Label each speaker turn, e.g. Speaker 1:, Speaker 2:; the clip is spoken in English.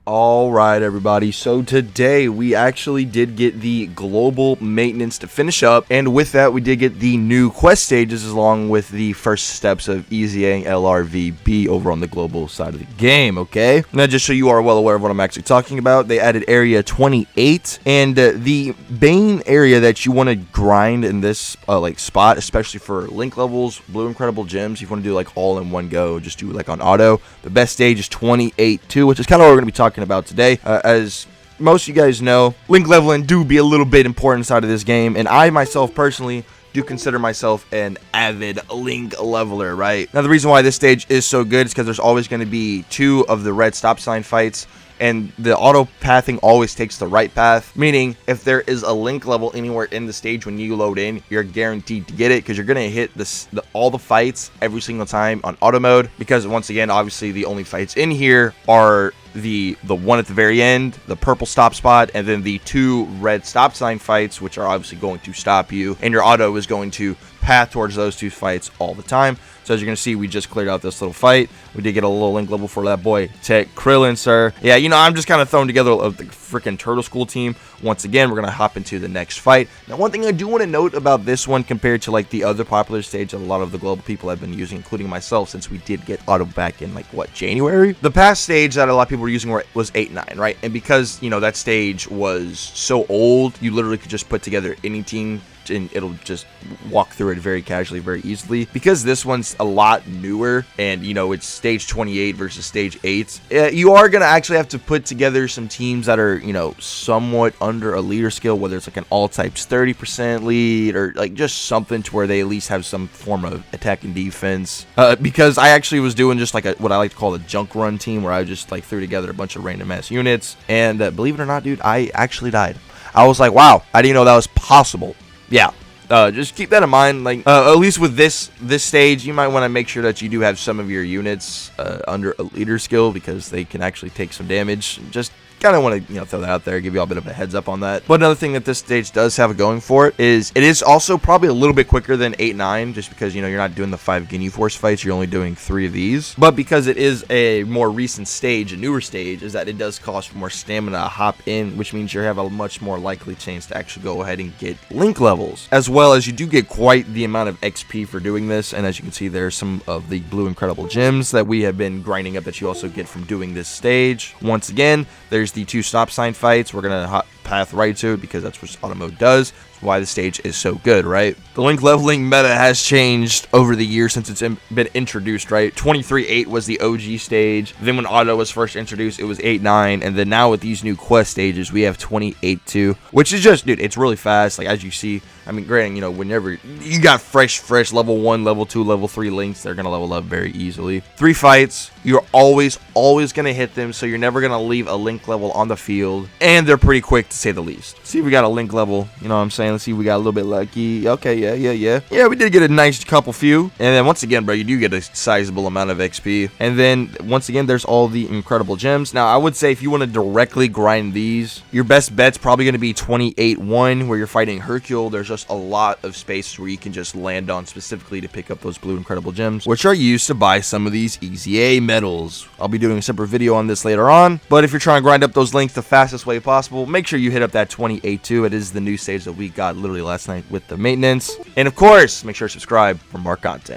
Speaker 1: All right, everybody. So today we actually did get the global maintenance to finish up, and with that we did get the new quest stages along with the first steps of EZA LR VB over on the global side of the game. Okay, now just so you are well aware of what I'm actually talking about, they added area 28, and the main area that you want to grind in this like spot, especially for link levels, blue incredible gems, you want to do like all in one go, just do like on auto. The best stage is 28-2, which is kind of what we're going to be talking about today. As most of you guys know, link leveling do be a little bit important inside of this game, and I myself personally do consider myself an avid link leveler, right? Now the reason why this stage is so good is because there's always going to be 2 of the red stop sign fights, and the auto pathing always takes the right path, meaning if there is a link level anywhere in the stage when you load in, you're guaranteed to get it because you're going to hit all the fights every single time on auto mode, because once again, obviously the only fights in here are the one at the very end, the purple stop spot, and then the 2 red stop sign fights, which are obviously going to stop you, and your auto is going to path towards those 2 fights all the time. So as you're going to see, we just cleared out this little fight. We did get a little link level for that boy, Tech Krillin, sir. Yeah, you know, I'm just kind of throwing together the freaking Turtle School team. Once again, we're going to hop into the next fight. Now, one thing I do want to note about this one compared to, like, the other popular stage that a lot of the global people have been using, including myself, since we did get auto back in, like, what, January? The past stage that a lot of people were using was 8-9, right? And because, you know, that stage was so old, you literally could just put together any team and it'll just walk through it very casually, very easily. Because this one's a lot newer, and you know, it's stage 28 versus stage 8, you are gonna actually have to put together some teams that are, you know, somewhat under a leader skill, whether it's like an all types 30% lead or like just something to where they at least have some form of attack and defense. Because I actually was doing just like what I like to call a junk run team, where I just like threw together a bunch of random ass units, and believe it or not, dude, I actually died. I was like, wow, I didn't know that was possible. Yeah, just keep that in mind. Like, at least with this stage, you might want to make sure that you do have some of your units under a leader skill, because they can actually take some damage. Just kind of want to, you know, throw that out there, give you all a bit of a heads up on that. But another thing that this stage does have going for it is also probably a little bit quicker than 8-9, just because, you know, you're not doing the 5 Guinea Force fights, you're only doing 3 of these. But because it is a more recent stage, a newer stage, is that it does cost more stamina to hop in, which means you have a much more likely chance to actually go ahead and get link levels, as well as you do get quite the amount of XP for doing this. And as you can see, there's some of the blue incredible gems that we have been grinding up that you also get from doing this stage. Once again, there's the 2 stop sign fights. We're gonna path right to it because that's what auto mode does. That's why the stage is so good, right? The link leveling meta has changed over the years since it's been introduced, right? 23-8 was the OG stage. Then when auto was first introduced, it was 8-9, and then now with these new quest stages, we have 28-2, which is just, dude, it's really fast. Like, as you see, I mean, granted, you know, whenever you got fresh level 1, level 2, level 3 links, they're gonna level up very easily. 3 fights, you're always gonna hit them, so you're never gonna leave a link level on the field, and they're pretty quick to say the least. See if we got a link level, you know what I'm saying? Let's see if we got a little bit lucky. Okay, yeah, we did get a nice couple few. And then once again, bro, you do get a sizable amount of XP. And then once again, there's all the incredible gems. Now, I would say if you want to directly grind these, your best bet's probably going to be 28-1, where you're fighting Hercule. There's just a lot of spaces where you can just land on specifically to pick up those blue incredible gems, which are used to buy some of these EZA medals. I'll be doing a separate video on this later on, but if you're trying to grind up those links the fastest way possible, make sure you hit up that 28-2. It is the new stage that we got literally last night with the maintenance. And of course, make sure to subscribe for more content.